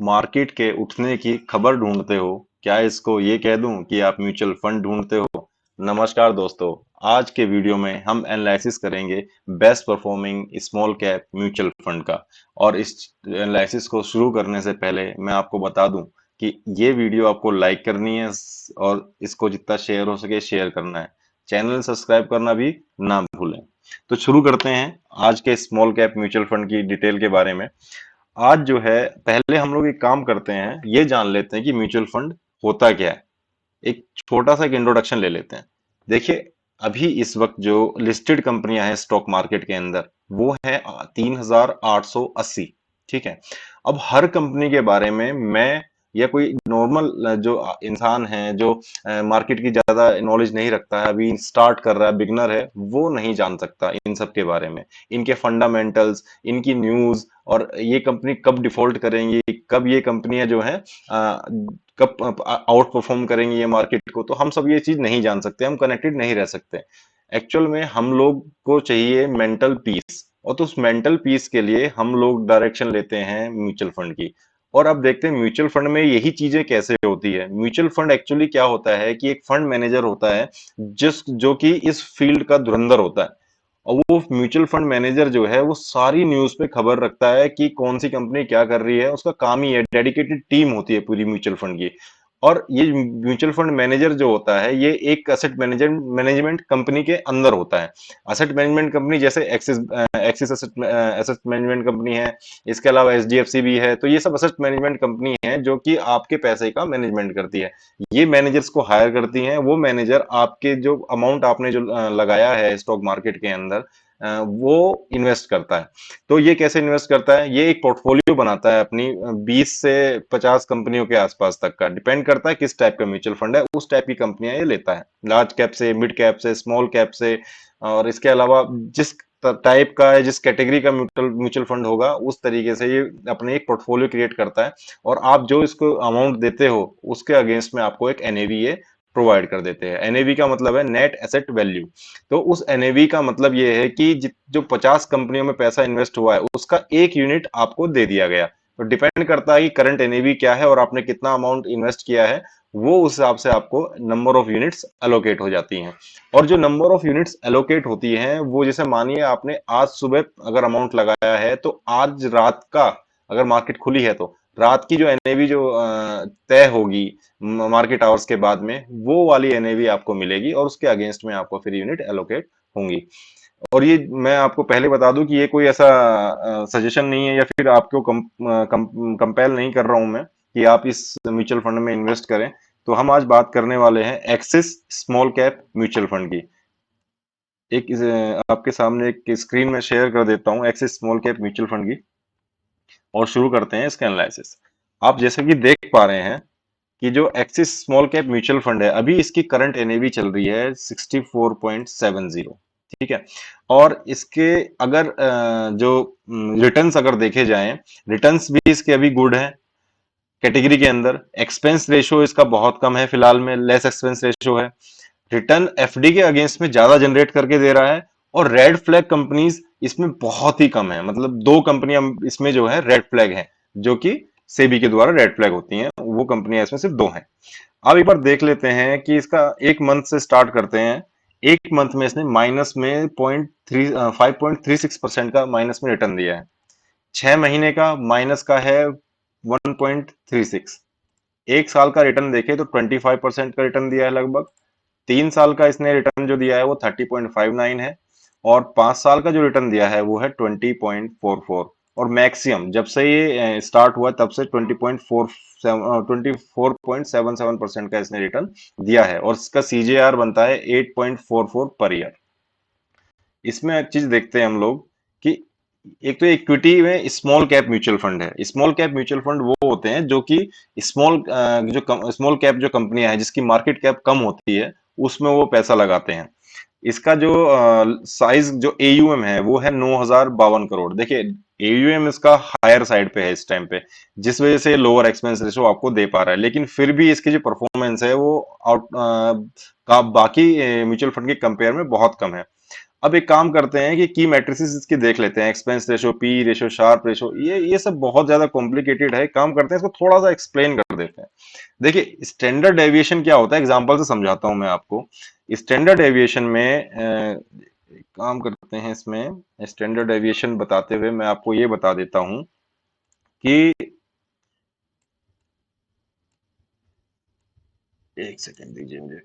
Market के उठने की खबर ढूंढते हो? क्या इसको ये कह दूं कि आप म्यूचुअल फंड ढूंढते हो? नमस्कार दोस्तों, आज के वीडियो में हम एनालिसिस करेंगे best performing small cap mutual fund का। और इस एनालिसिस को शुरू करने से पहले मैं आपको बता दूं कि ये वीडियो आपको लाइक करनी है और इसको जितना शेयर हो सके शेयर करना है। चैनल सब्सक्राइब करना भी ना भूलें। तो शुरू करते हैं आज के स्मॉल कैप म्यूचुअल फंड की डिटेल के बारे में। आज जो है, पहले हम लोग एक काम करते हैं, ये जान लेते हैं कि म्यूचुअल फंड होता क्या है। एक छोटा सा एक इंट्रोडक्शन ले लेते हैं। देखिए, अभी इस वक्त जो लिस्टेड कंपनियां हैं स्टॉक मार्केट के अंदर, वो है 3,880। ठीक है। अब हर कंपनी के बारे में मैं या कोई नॉर्मल जो इंसान है, जो मार्केट की ज्यादा नॉलेज नहीं रखता है, अभी स्टार्ट कर रहा है, बिगनर है, वो नहीं जान सकता इन सब के बारे में। इनके फंडामेंटल्स, इनकी न्यूज, और ये कंपनी कब डिफॉल्ट करेंगी, कब ये कंपनियां जो है कब आउट परफॉर्म करेंगी ये मार्केट को, तो हम सब ये चीज नहीं जान सकते, हम कनेक्टेड नहीं रह सकते। एक्चुअल में हम लोग को चाहिए मेंटल पीस, और तो उस मेंटल पीस के लिए हम लोग डायरेक्शन लेते हैं म्यूचुअल फंड की। और अब देखते हैं म्यूचुअल फंड में यही चीजें कैसे होती है। म्यूचुअल फंड एक्चुअली क्या होता है कि एक फंड मैनेजर होता है जिस जो कि इस फील्ड का धुरंधर होता है। और वो म्यूचुअल फंड मैनेजर जो है वो सारी न्यूज पे खबर रखता है कि कौन सी कंपनी क्या कर रही है। उसका काम ही है, डेडिकेटेड टीम होती है पूरी म्यूचुअल फंड की। और ये म्यूचुअल फंड मैनेजर जो होता है, ये एक असेट मैनेजमेंट कंपनी के अंदर होता है। असेट मैनेजमेंट कंपनी जैसे axis axis asset management company है, इसके अलावा एचडीएफसी भी है। तो ये सब असेट मैनेजमेंट कंपनी है जो कि आपके पैसे का मैनेजमेंट करती है। ये मैनेजर्स को हायर करती हैं। वो मैनेजर आपके जो अमाउंट आपने जो लगाया है स्टॉक मार्केट के अंदर, वो इन्वेस्ट करता है। तो ये कैसे इन्वेस्ट करता है? ये एक पोर्टफोलियो बनाता है अपनी 20 से 50 कंपनियों के आसपास तक का। डिपेंड करता है किस टाइप का म्यूचुअल फंड है, उस टाइप की कंपनियां ये लेता है। लार्ज कैप से, मिड कैप से, स्मॉल कैप से। और इसके अलावा जिस टाइप का है, जिस कैटेगरी का म्यूचुअल म्यूचुअल फंड होगा, उस तरीके से ये अपने एक पोर्टफोलियो क्रिएट करता है। और आप जो इसको अमाउंट देते हो, उसके अगेंस्ट में आपको एक एनएवी ये प्रोवाइड कर देते हैं। एनएवी का मतलब है नेट एसेट वैल्यू। तो उस एनएवी का मतलब ये है कि जो 50 कंपनियों में पैसा इन्वेस्ट हुआ है, उसका एक यूनिट आपको दे दिया गया। तो डिपेंड करता है कि करंट एनएवी क्या है और आपने कितना अमाउंट इन्वेस्ट किया है, वो उस हिसाब से आपको नंबर ऑफ यूनिट्स एलोकेट हो जाती हैं। और जो नंबर ऑफ यूनिट्स एलोकेट होती हैं, वो जैसे मानिए आपने आज सुबह अगर अमाउंट लगाया है, तो आज रात का, अगर मार्केट खुली है तो रात की जो एनएवी जो तय होगी मार्केट आवर्स के बाद में, वो वाली एनएवी आपको मिलेगी और उसके अगेंस्ट में आपको फिर यूनिट एलोकेट होंगी। और ये मैं आपको पहले बता दूं कि ये कोई ऐसा सजेशन नहीं है, या फिर आपको कंपेल नहीं कर रहा हूं मैं कि आप इस म्यूचुअल फंड में इन्वेस्ट करें। तो हम आज बात करने वाले हैं axis small cap mutual fund की। आपके सामने एक स्क्रीन में शेयर कर देता हूं axis small cap mutual fund की, और शुरू करते हैं इसका एनालिसिस। आप जैसे कि देख पा रहे हैं कि जो axis small cap mutual fund है, अभी इसकी करंट एनएवी चल रही है 64.70। ठीक है। और इसके अगर जो रिटर्न्स अगर देखे जाएं, रिटर्न्स भी इसके अभी गुड है कैटेगरी के अंदर। एक्सपेंस रेशियो इसका बहुत कम है, फिलहाल में लेस एक्सपेंस रेशियो है। रिटर्न एफडी के अगेंस्ट में ज्यादा जनरेट करके दे रहा है। और रेड फ्लैग कंपनीज इसमें बहुत ही कम है, मतलब दो कंपनियां इसमें जो है रेड फ्लैग है, जो कि सेबी के द्वारा रेड फ्लैग होती हैं, वो कंपनियां इसमें सिर्फ दो हैं। अब एक बार देख लेते हैं कि इसका एक मंथ से स्टार्ट करते हैं। एक मंथ में इसने माइनस में 5.36% का माइनस में रिटर्न दिया है। 6 महीने का माइनस का है 1.36। एक साल का रिटर्न देखे तो 25% का रिटर्न दिया है लगभग। 3 साल का इसने रिटर्न जो दिया है वो 30.59 है। और 5 साल का जो रिटर्न दिया है वो है 20.44। और मैक्सिमम जब से ये स्टार्ट हुआ तब से 24.77% का इसने रिटर्न दिया है। और इसका सीजेआर बनता है 8.44 पर ईयर। इसमें एक चीज देखते हैं हम लोग कि एक तो इक्विटी में स्मॉल कैप म्यूचुअल फंड है। स्मॉल कैप म्यूचुअल फंड वो होते हैं जो कि स्मॉल कैप जो कंपनियां हैं जिसकी मार्केट कैप कम होती है, उसमें वो पैसा लगाते हैं। इसका जो साइज जो एयूएम है वो है 9,052 करोड़। देखिए, एयूएम इसका हायर साइड पे है इस टाइम पे, जिस वजह से लोअर एक्सपेंस रेशो आपको दे पा रहा है। लेकिन फिर भी इसकी जो परफॉर्मेंस है वो आउट का बाकी म्यूचुअल फंड के कंपेयर में बहुत कम है। अब एक काम करते हैं कि की मैट्रिसेस इसकी देख लेते हैं, expense ratio, P ratio, Sharpe ratio, ये सब बहुत ज्यादा कॉम्प्लिकेटेड है। काम करते हैं इसको थोड़ा सा एक्सप्लेन कर देते हैं। देखिए स्टैंडर्ड डेविएशन क्या होता है, एग्जांपल से समझाता हूं मैं आपको। स्टैंडर्ड डेविएशन में काम करते हैं इसमें, स्टैंडर्ड डेविएशन बताते हुए मैं आपको ये बता देता हूं कि एक सेकंड दीजिए मुझे।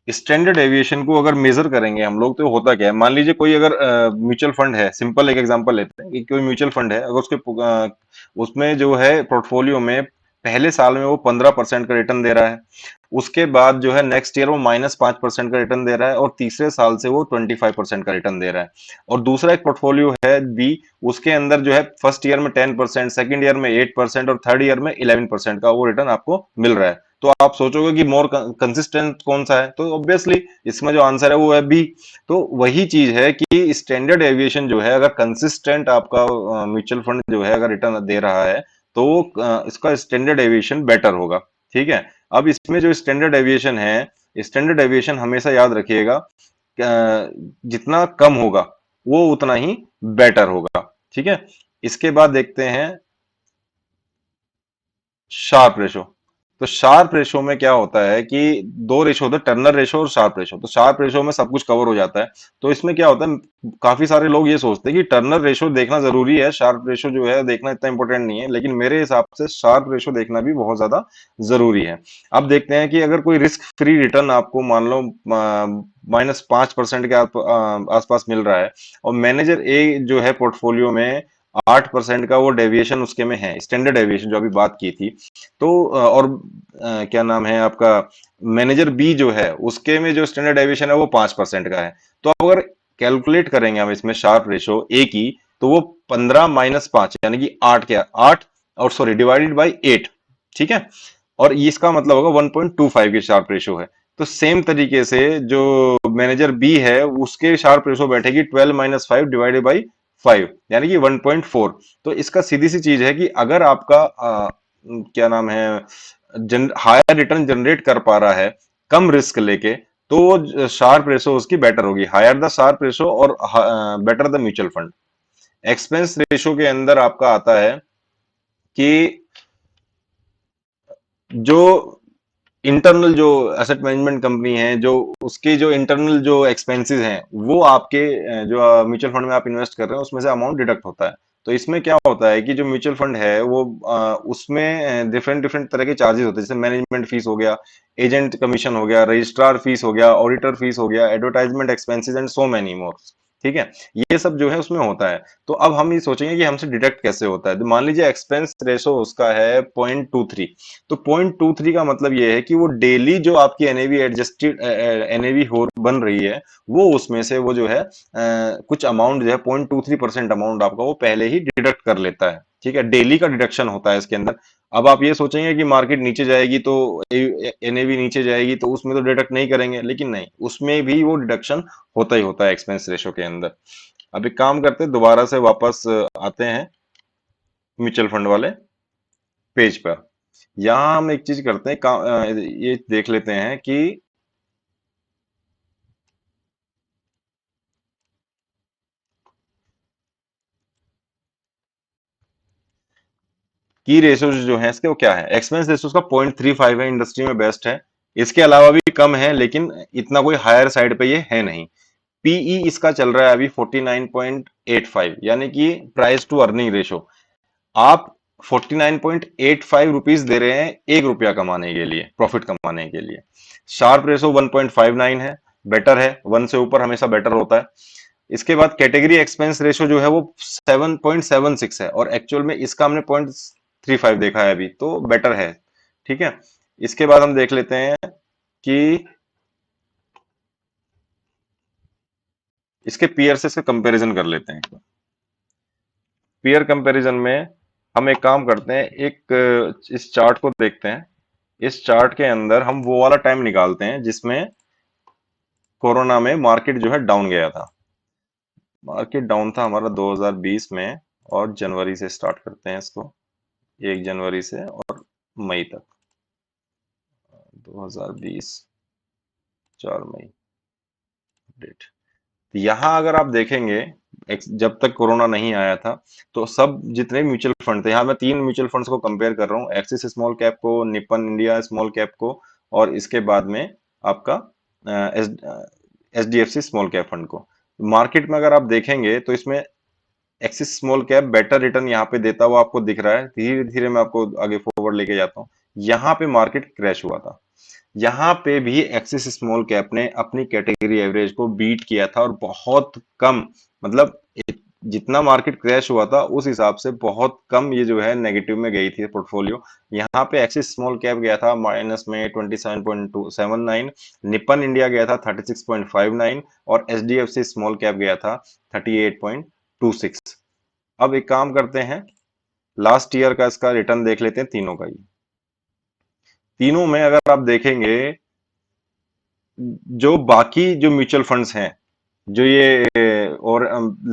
स्टैंडर्ड एविएशन को अगर मेजर करेंगे हम लोग तो होता क्या है, मान लीजिए कोई अगर म्यूचुअल फंड है, सिंपल एक एग्जांपल लेते हैं कि कोई म्यूचुअल फंड है, अगर उसमें जो है पोर्टफोलियो में पहले साल में वो 15% का रिटर्न दे रहा है, उसके बाद जो है नेक्स्ट ईयर वो -5% का रिटर्न दे रहा है, और तीसरे साल से वो 25% का रिटर्न दे रहा है। और दूसरा एक पोर्टफोलियो है बी, उसके अंदर जो है फर्स्ट ईयर में 10%, सेकेंड ईयर में 8% और थर्ड ईयर में 11% का वो रिटर्न आपको मिल रहा है। तो आप सोचोगे कि मोर कंसिस्टेंट कौन सा है, तो ऑब्वियसली इसमें जो आंसर है वो है बी। तो वही चीज है कि स्टैंडर्ड एविएशन जो है, अगर कंसिस्टेंट आपका म्यूचुअल फंड जो है अगर रिटर्न दे रहा है, तो इसका स्टैंडर्ड एविएशन बेटर होगा। ठीक है। अब इसमें जो स्टैंडर्ड एविएशन है, स्टैंडर्ड एविएशन हमेशा याद रखिएगा, जितना कम होगा वो उतना ही बेटर होगा। ठीक है। इसके बाद देखते हैं शार्प रेशो। तो शार्प रेशो में क्या होता है कि दो रेशो होते हैं, टर्नर रेशो और शार्प रेशो। तो शार्प रेशो में सब कुछ कवर हो जाता है। तो इसमें क्या होता है, काफी सारे लोग ये सोचते हैं कि टर्नर रेशो देखना जरूरी है, शार्प रेशो जो है देखना इतना इंपॉर्टेंट नहीं है, लेकिन मेरे हिसाब से शार्प रेशो देखना भी बहुत ज्यादा जरूरी है। अब देखते हैं कि अगर कोई रिस्क फ्री रिटर्न आपको मान लो -5% के आसपास मिल रहा है, और मैनेजर ए जो है पोर्टफोलियो में 8% का वो डेविएशन उसके में है, स्टैंडर्ड डेविएशन जो अभी बात की थी। तो और क्या नाम है आपका, मैनेजर बी जो है उसके में जो स्टैंडर्ड डेविएशन है वो 5% का है। तो अगर कैलकुलेट करेंगे हम इसमें शार्प रेशो ए की, तो वो 15 - 5 यानी कि 8 क्या 8, और सॉरी डिवाइडेड बाई 8। ठीक है। और ये इसका मतलब होगा 1.25 की शार्प रेशो है। तो सेम तरीके से जो मैनेजर बी है उसके शार्प रेशो बैठेगी 12 - 5 डिवाइडेड बाई 5 यानी कि 1.4। तो इसका सीधी सी चीज है कि अगर आपका क्या नाम है हायर रिटर्न जनरेट कर पा रहा है कम रिस्क लेके, तो शार्प रेशो उसकी बेटर होगी, हायर द शार्प रेशो और better the mutual fund. Expense ratio के अंदर आपका आता है कि जो इंटरनल जो एसेट मैनेजमेंट कंपनी है, जो उसके जो इंटरनल जो एक्सपेंसेस हैं वो आपके जो म्यूचुअल फंड में आप इन्वेस्ट कर रहे हैं उसमें से अमाउंट डिडक्ट होता है। तो इसमें क्या होता है कि जो म्यूचुअल फंड है वो उसमें डिफरेंट डिफरेंट तरह के चार्जेस होते हैं, जैसे मैनेजमेंट फीस हो गया, एजेंट कमीशन हो गया, रजिस्ट्रार फीस हो गया, ऑडिटर फीस हो गया, advertisement expenses and so many more. ठीक है। ये सब जो है उसमें होता है। तो अब हम ये सोचेंगे कि हमसे डिडक्ट कैसे होता है। तो मान लीजिए एक्सपेंस रेशो उसका है 0.23। तो 0.23 का मतलब ये है कि वो डेली जो आपकी एनएवी एडजस्टेड एनएवी हो बन रही है, वो उसमें से वो जो है कुछ अमाउंट जो है 0.23% अमाउंट आपका वो पहले ही डिडक्ट कर लेता है। ठीक है। डेली का डिडक्शन होता है इसके अंदर। अब आप ये सोचेंगे कि मार्केट नीचे जाएगी तो एनएवी नीचे जाएगी तो उसमें तो डिडक्ट नहीं करेंगे, लेकिन नहीं, उसमें भी वो डिडक्शन होता ही होता है एक्सपेंस रेशो के अंदर। अब एक काम करते हैं, दोबारा से वापस आते हैं म्यूचुअल फंड वाले पेज पर। यहाँ हम एक चीज करते हैं, ये देख लेते हैं कि रेशोज जो है इसके वो क्या है। एक्सपेंस रेशोज का 0.35 है, इंडस्ट्री में बेस्ट है। इसके अलावा भी कम है, लेकिन इतना कोई हायर साइड पे ये है नहीं। पीई इसका चल रहा है अभी 49.85, यानी कि प्राइस टू अर्निंग रेशो। आप 49.85 रुपीज दे रहे हैं 1 रुपया कमाने के लिए, प्रॉफिट कमाने के लिए। शार्प रेशो 1.59 है, बेटर है, 1 से ऊपर हमेशा बेटर होता है। इसके बाद कैटेगरी एक्सपेंस रेशो जो है वो 7.76 है, और एक्चुअल में इसका हमने 0.35 देखा है अभी, तो बेटर है। ठीक है। इसके बाद हम देख लेते हैं कि इसके पीयर से इसका कंपैरिजन कर लेते हैं। पीयर कंपैरिजन में हम एक काम करते हैं, एक इस चार्ट को देखते हैं। इस चार्ट के अंदर हम वो वाला टाइम निकालते हैं जिसमें कोरोना में मार्केट जो है डाउन गया था। मार्केट डाउन था हमारा 2020 में, और जनवरी से स्टार्ट करते हैं इसको, 1 जनवरी से और मई तक 2020। 4 मई डेट। यहाँ अगर आप देखेंगे, जब तक कोरोना नहीं आया था तो सब जितने म्यूचुअल फंड थे, यहाँ मैं 3 म्यूचुअल फंड्स को कंपेयर कर रहा हूँ, एक्सिस स्मॉल कैप को, निपन इंडिया स्मॉल कैप को, और इसके बाद में आपका एचडीएफसी स्मॉल कैप फंड को। मार्केट में अगर आप देखेंगे तो इसमें axis small cap better return यहाँ पे देता हुआ आपको दिख रहा है। धीरे धीरे मैं आपको आगे फॉरवर्ड लेके जाता हूँ। यहाँ पे मार्केट क्रैश हुआ था, यहाँ पे भी एक्सिस स्मॉल कैप ने अपनी कैटेगरी एवरेज को बीट किया था, और बहुत कम, मतलब जितना मार्केट क्रैश हुआ था उस हिसाब से बहुत कम ये जो है नेगेटिव में गई थी पोर्टफोलियो। यहाँ पे एक्सिस स्मॉल कैप गया था माइनस में 27.279, निपन इंडिया गया था 36.59, और एचडीएफसी स्मॉल कैप गया था 38.26। अब एक काम करते हैं, लास्ट ईयर का इसका रिटर्न देख लेते हैं तीनों का ही। तीनों में अगर आप देखेंगे, जो बाकी जो म्यूचुअल फंड्स हैं, जो ये और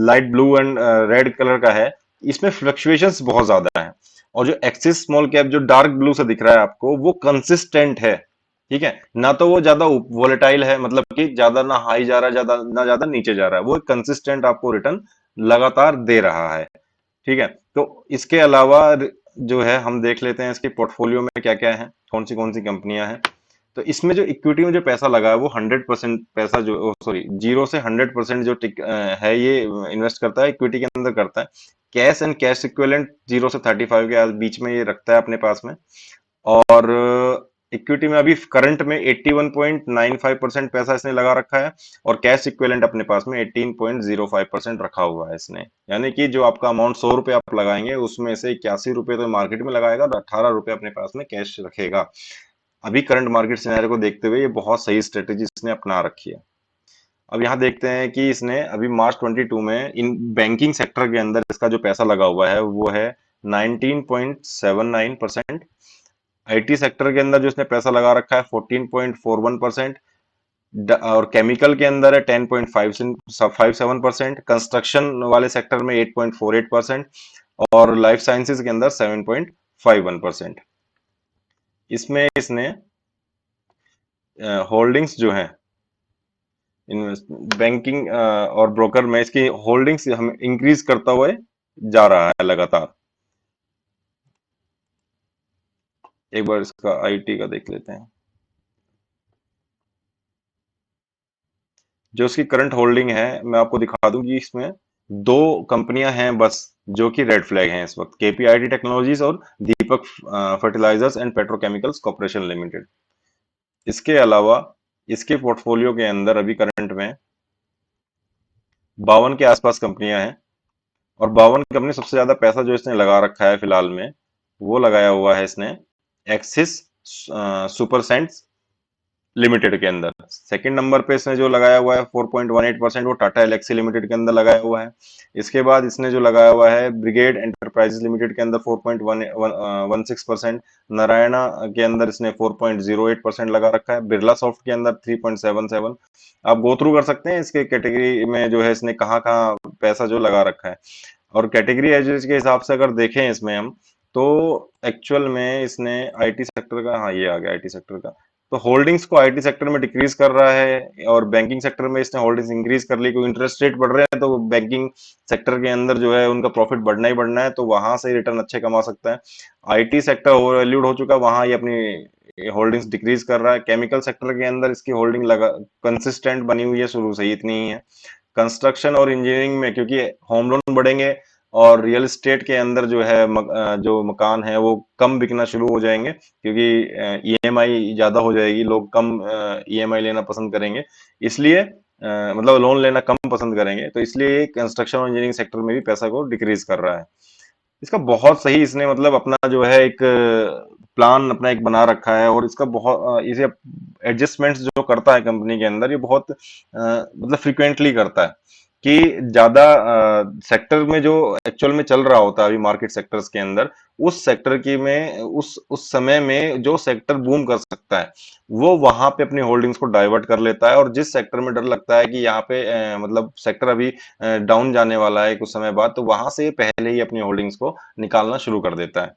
light blue and red colour का है, इसमें फ्लक्चुएशंस बहुत ज्यादा है। और जो एक्सिस स्मॉल कैप जो डार्क ब्लू से दिख रहा है आपको, वो कंसिस्टेंट है। ठीक है, ना तो वो ज्यादा वोलेटाइल है, मतलब कि ज्यादा ना हाई जा रहा है, ज्यादा ना ज्यादा नीचे जा रहा है, वो कंसिस्टेंट आपको रिटर्न लगातार दे रहा है। ठीक है, तो इसके अलावा जो है हम देख लेते हैं इसके पोर्टफोलियो में क्या क्या है, कौन सी कंपनियां हैं। तो इसमें जो इक्विटी में जो पैसा लगा है वो 100% पैसा, जो सॉरी 0 से 100% जो है ये इन्वेस्ट करता है, इक्विटी के अंदर करता है। कैश एंड कैश इक्विवेलेंट 0 से 35 के बीच में ये रखता है अपने पास में। और इक्विटी में अभी करंट में 81.95% पैसा इसने लगा रखा है, और कैश इक्विवेलेंट अपने पास में 18.05% रखा हुआ है इसने। यानी कि जो आपका अमाउंट 100 रुपए आप लगाएंगे, उसमें से 81 रुपए तो मार्केट में लगाएगा और 18 रुपए अपने पास में कैश रखेगा। अभी करंट मार्केट सिनेरियो को देखते हुए ये बहुत सही स्ट्रेटेजी इसने अपना रखी है। अब यहाँ देखते हैं कि इसने अभी मार्च 22 में इन बैंकिंग सेक्टर के अंदर इसका जो पैसा लगा हुआ है वो है 19.79%। आईटी सेक्टर के अंदर जो इसने पैसा लगा रखा है 14.41%। और केमिकल के अंदर है 10.57%। कंस्ट्रक्शन वाले सेक्टर में 8.48%, और लाइफ साइंसेज के अंदर 7.51%। इसमें इसने होल्डिंग्स जो है बैंकिंग और ब्रोकर में, इसकी होल्डिंग्स हम इंक्रीज करता हुआ जा रहा है लगातार। एक बार इसका आईटी का देख लेते हैं। जो इसकी करंट होल्डिंग है मैं आपको दिखा दूं कि इसमें दो कंपनियां हैं बस जो कि रेड फ्लैग हैं इस वक्त, केपीआईटी टेक्नोलॉजीज और Deepak fertilisers and petrochemicals corporation limited. इसके अलावा इसके पोर्टफोलियो के अंदर अभी करंट में 52 के आसपास कंपनियां हैं, और 52 कंपनी सबसे ज्यादा पैसा जो इसने लगा रखा है फिलहाल में, वो लगाया हुआ है इसने एक्सिस सुपर सेंट्स लिमिटेड के अंदर। सेकंड नंबर पे इसने जो लगाया हुआ है 4.18%, वो टाटा एलेक्सी लिमिटेड के अंदर लगाया हुआ है। इसके बाद इसने जो लगाया हुआ है ब्रिगेड एंटरप्राइजेस लिमिटेड के अंदर 4.16%। नारायणा के अंदर इसने 4.08% लगा रखा है। बिरला सॉफ्ट के अंदर 3.77। आप गो थ्रू कर सकते हैं इसके कैटेगरी में जो है इसने कहाँ कहाँ पैसा जो लगा रखा है। और कैटेगरी एवरेज के हिसाब से अगर देखें इसमें हम, तो एक्चुअल में इसने आईटी सेक्टर का, हाँ ये आ गया आईटी सेक्टर का, तो होल्डिंग्स को आईटी सेक्टर में डिक्रीज कर रहा है, और बैंकिंग सेक्टर में इसने होल्डिंग्स इंक्रीज कर ली, क्योंकि इंटरेस्ट रेट बढ़ रहे हैं तो बैंकिंग सेक्टर के अंदर जो है उनका प्रॉफिट बढ़ना ही बढ़ना है, तो वहां से रिटर्न अच्छे कमा सकता है। आईटी सेक्टर ओवर वैल्यूड हो चुका है, वहां ये अपनी होल्डिंग्स डिक्रीज कर रहा है। केमिकल सेक्टर के अंदर इसकी होल्डिंग लगा कंसिस्टेंट बनी हुई है शुरू से ही, इतनी ही है। कंस्ट्रक्शन और इंजीनियरिंग में क्योंकि होम लोन बढ़ेंगे और रियल एस्टेट के अंदर जो है जो मकान है वो कम बिकना शुरू हो जाएंगे, क्योंकि ईएमआई ज्यादा हो जाएगी, लोग कम ईएमआई लेना पसंद करेंगे, इसलिए मतलब लोन लेना कम पसंद करेंगे, तो इसलिए कंस्ट्रक्शन और इंजीनियरिंग सेक्टर में भी पैसा को डिक्रीज कर रहा है। इसका बहुत सही इसने मतलब अपना जो है एक प्लान अपना एक बना रखा है, और इसका बहुत इसे एडजस्टमेंट्स जो करता है कंपनी के अंदर, ये बहुत मतलब फ्रिक्वेंटली करता है कि ज्यादा सेक्टर में जो एक्चुअल में चल रहा होता है अभी मार्केट सेक्टर्स के अंदर, उस सेक्टर की में उस समय में जो सेक्टर बूम कर सकता है वो वहां पे अपनी होल्डिंग्स को डाइवर्ट कर लेता है, और जिस सेक्टर में डर लगता है कि यहाँ पे मतलब सेक्टर अभी डाउन जाने वाला है कुछ समय बाद, तो वहां से पहले ही अपनी होल्डिंग्स को निकालना शुरू कर देता है।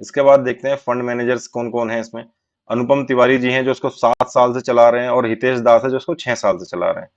इसके बाद देखते हैं फंड मैनेजर्स कौन कौन है इसमें। अनुपम तिवारी जी हैं जो उसको 7 साल से चला रहे हैं और हितेश दास है जो उसको 6 साल से चला रहे हैं।